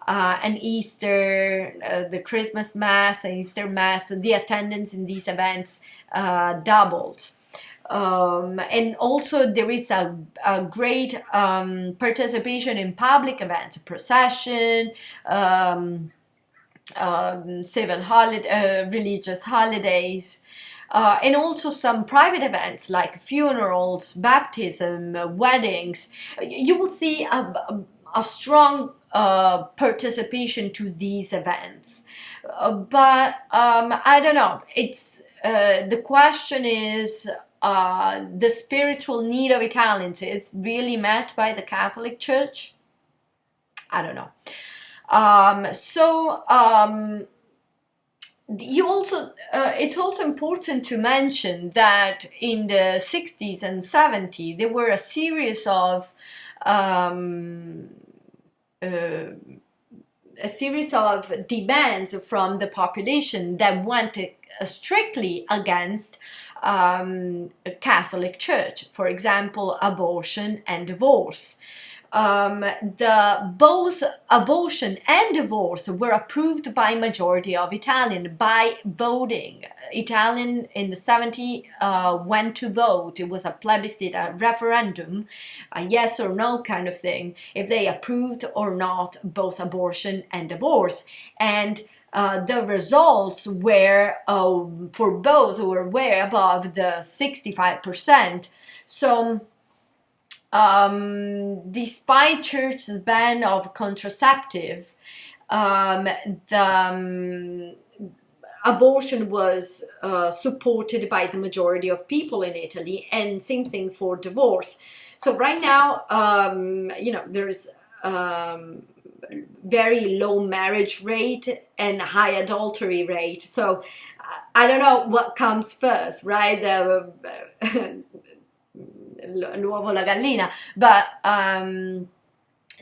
and Easter, the Christmas Mass and Easter Mass, the attendance in these events doubled. And also there is a great participation in public events, procession, civil holiday, religious holidays, and also some private events like funerals, baptism, weddings. You will see a strong participation to these events. But I don't know, it's the question is, the spiritual need of Italians is really met by the Catholic Church? I don't know. You also, it's also important to mention that in the 60s and 70s there were a series of demands from the population that went strictly against Catholic Church, for example, abortion and divorce. Both abortion and divorce were approved by majority of Italian by voting. Italian in the 70s went to vote. It was a plebiscite, a referendum, a yes or no kind of thing, if they approved or not both abortion and divorce. And the results were, for both, were way above the 65%. So, despite Church's ban of contraceptive, abortion was supported by the majority of people in Italy, and same thing for divorce. So right now, there's very low marriage rate and high adultery rate. So I don't know what comes first, right? L'uovo la gallina. But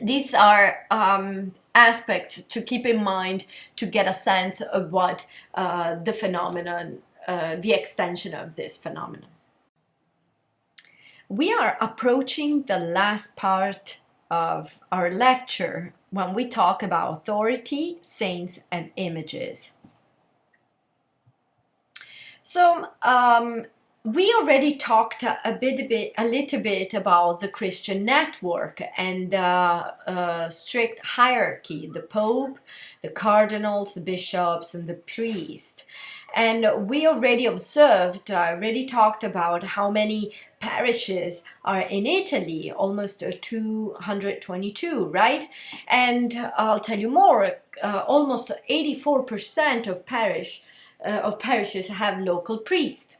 these are aspects to keep in mind to get a sense of what the phenomenon, the extension of this phenomenon. We are approaching the last part of our lecture when we talk about authority, saints, and images. So, we already talked a little bit about the Christian network and the strict hierarchy, the Pope, the cardinals, the bishops, and the priest. And we already observed, I already talked about how many parishes are in Italy, almost 222, right? And I'll tell you more, almost 84% of parishes have local priests.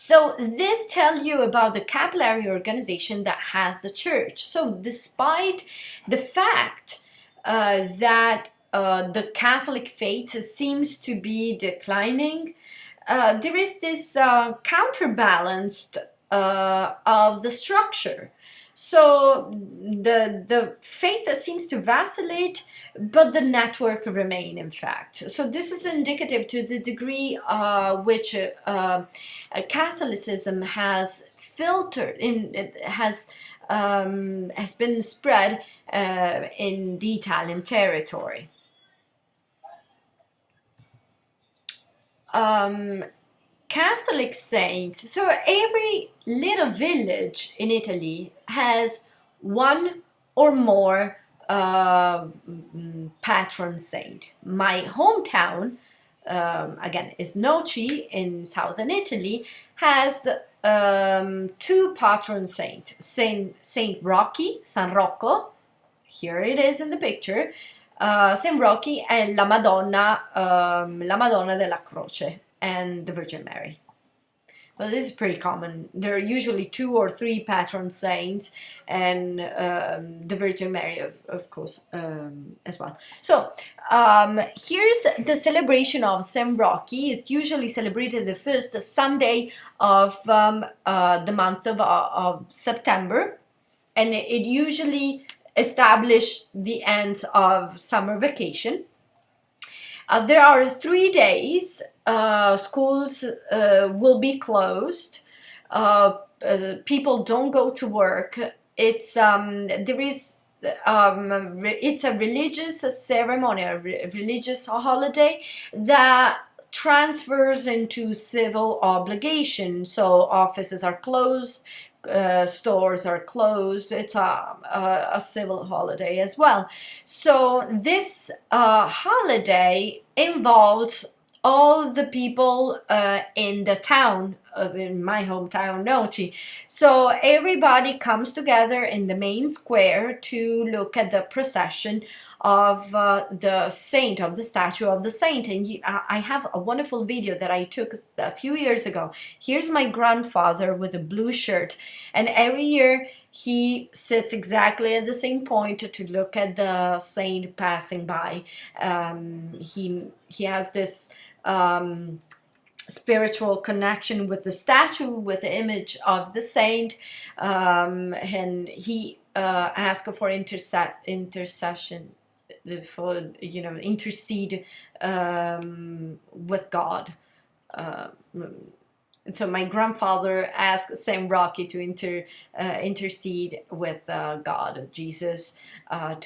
So this tells you about the capillary organization that has the church. So despite the fact that the Catholic faith seems to be declining, there is this counterbalanced of the structure. So the faith seems to vacillate, but the network remain, in fact. So this is indicative to the degree which Catholicism has filtered in, it has been spread in the Italian territory. Catholic saints. So every little village in Italy has one or more patron saint. My hometown, again, is Noci in southern Italy, has two patron saints: Saint Rocky, San Rocco. Here it is in the picture. Saint Rocky and la Madonna della Croce and the Virgin Mary. Well, this is pretty common. There are usually 2 or 3 patron saints, and the Virgin Mary, of course, as well. So here's the celebration of Saint Rocky. It's usually celebrated the first Sunday of the month of September, and it usually established the end of summer vacation. There are 3 days. Schools will be closed. People don't go to work. It's it's a religious ceremony, a religious holiday that transfers into civil obligation. So offices are closed, stores are closed. It's a civil holiday as well. So this holiday involves all the people in the town, in my hometown, Noci. So everybody comes together in the main square to look at the procession of the saint, of the statue of the saint. And I have a wonderful video that I took a few years ago. Here's my grandfather with a blue shirt, and every year he sits exactly at the same point to look at the saint passing by. He has this spiritual connection with the statue, with the image of the saint, and he asks for intercession, for intercede with God. And so my grandfather asked Saint Rocky to intercede with God, Jesus,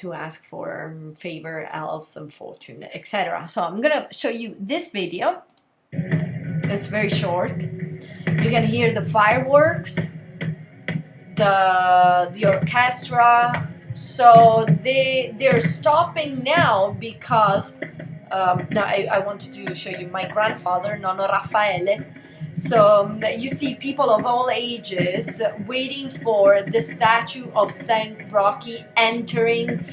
to ask for favor, health, and fortune, etc. So I'm gonna show you this video. It's very short. You can hear the fireworks, the orchestra. So they're stopping now because now I wanted to show you my grandfather, Nonno Raffaele. So you see people of all ages waiting for the statue of Saint Rocky entering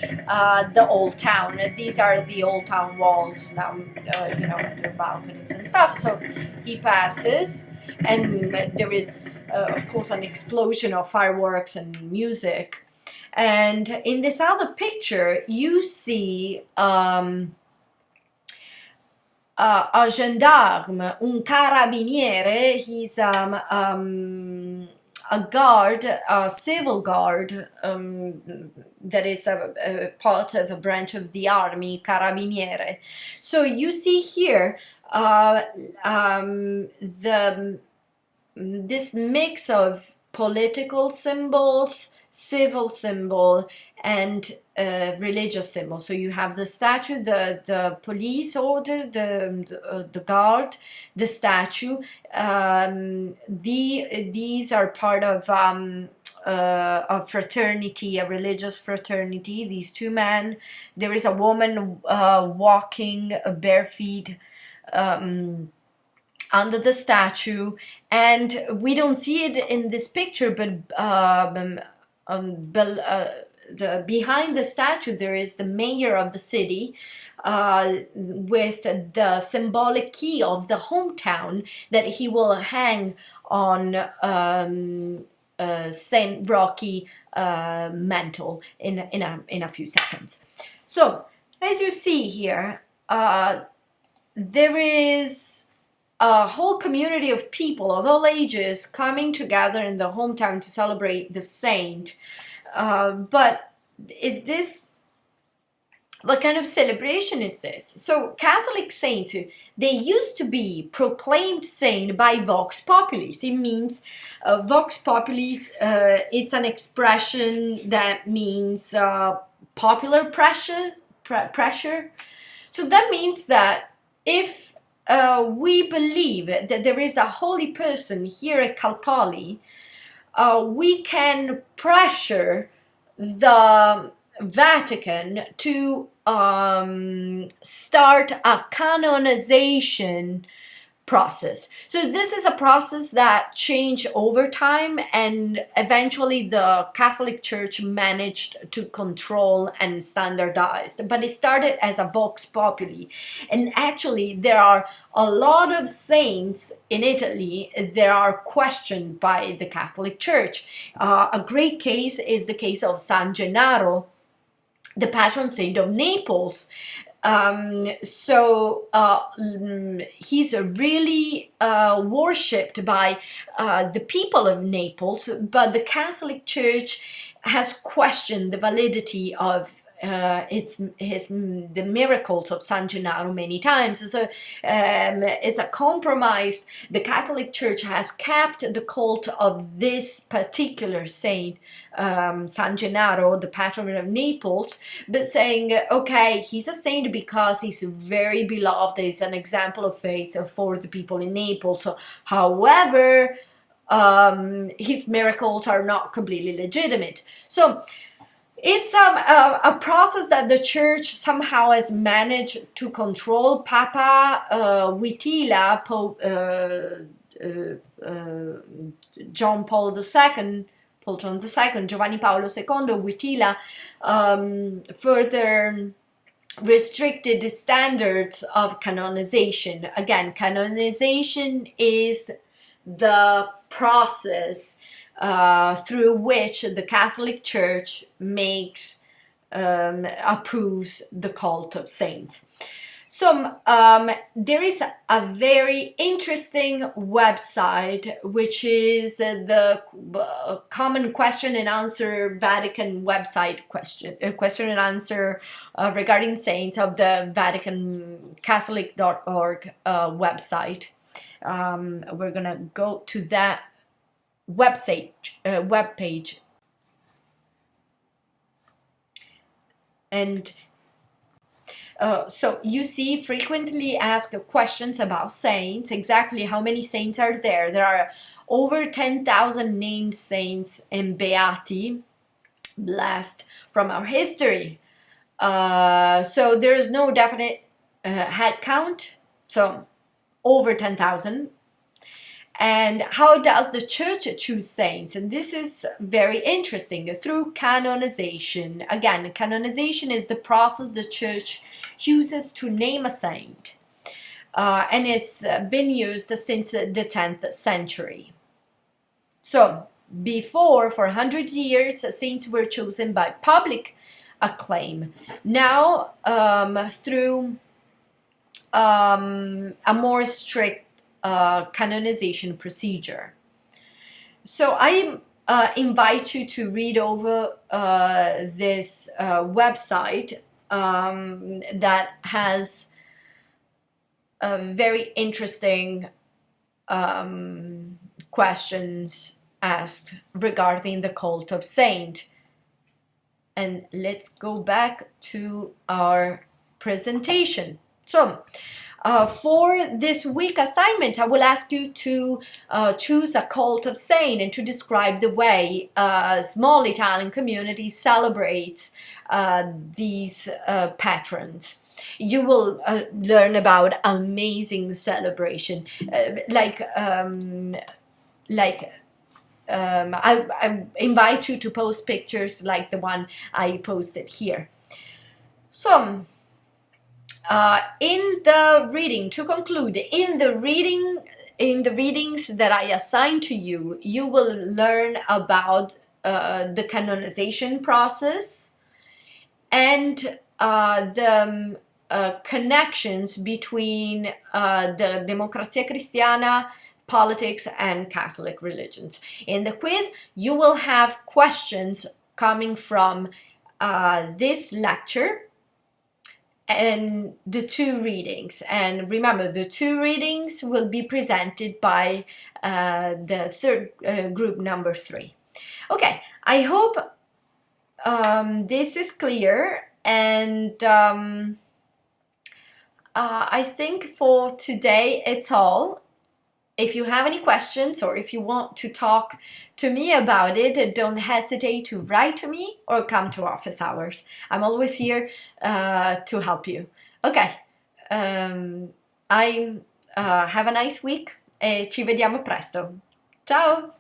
the old town. These are the old town walls now, their balconies and stuff. So he passes, and there is, of course, an explosion of fireworks and music. And in this other picture, you see a gendarme, un carabiniere. He's a guard, a civil guard, that is a part of a branch of the army, carabiniere. So you see here this mix of political symbols, civil symbol, and religious symbol. So you have the statue, the police order, the guard, the statue. These are part of a fraternity, a religious fraternity. These 2 men. There is a woman walking bare feet under the statue, and we don't see it in this picture, but behind the statue there is the mayor of the city, with the symbolic key of the hometown that he will hang on Saint Rocky mantle in a few seconds. So as you see here, there is a whole community of people of all ages coming together in the hometown to celebrate the saint. But is this, what kind of celebration is this? So Catholic saints, they used to be proclaimed saint by vox populis. It means vox populis, it's an expression that means popular pressure. So that means that if we believe that there is a holy person here at Cal Poly, we can pressure the Vatican to start a canonization process. So this is a process that changed over time, and eventually the Catholic Church managed to control and standardize. But it started as a vox populi, and actually there are a lot of saints in Italy that are questioned by the Catholic Church. A great case is the case of San Gennaro, the patron saint of Naples. He's really worshipped by the people of Naples, but the Catholic Church has questioned the validity of the miracles of San Gennaro many times. So it's a compromise. The Catholic Church has kept the cult of this particular saint, San Gennaro, the patron of Naples, but saying, okay, he's a saint because he's very beloved, he's an example of faith for the people in Naples. So, however, his miracles are not completely legitimate. So it's a process that the church somehow has managed to control. Papa Wojtyla, Pope John Paul II, Giovanni Paolo II, Wojtyla, further restricted the standards of canonization. Again, canonization is the process through which the Catholic Church approves the cult of saints. So there is a very interesting website, which is the common question and answer Vatican website question and answer regarding saints of the Vatican Catholic.org website. We're gonna go to that webpage, and so you see frequently asked questions about saints. Exactly how many saints are there? There are over 10,000 named saints and beati, blessed, from our history. So there is no definite head count, so over 10,000. And how does the church choose saints? And this is very interesting, through canonization. Again, canonization is the process the church uses to name a saint. And it's been used since the 10th century. So, before, for 100 years, saints were chosen by public acclaim. Now, through a more strict canonization procedure. So I invite you to read over this website that has very interesting questions asked regarding the cult of saint. And let's go back to our presentation. So, for this week assignment, I will ask you to choose a cult of saint and to describe the way small Italian communities celebrate these patrons. You will learn about amazing celebration, I invite you to post pictures like the one I posted here. So, In the reading, to conclude, in the readings that I assign to you, you will learn about the canonization process and the connections between the Democrazia Cristiana, politics, and Catholic religions. In the quiz, you will have questions coming from this lecture and the two readings. And remember, the two readings will be presented by the third group number 3. Okay, I hope this is clear, and I think for today it's all. If you have any questions or if you want to talk to me about it, don't hesitate to write to me or come to office hours. I'm always here to help you. Ok, have a nice week e ci vediamo presto. Ciao!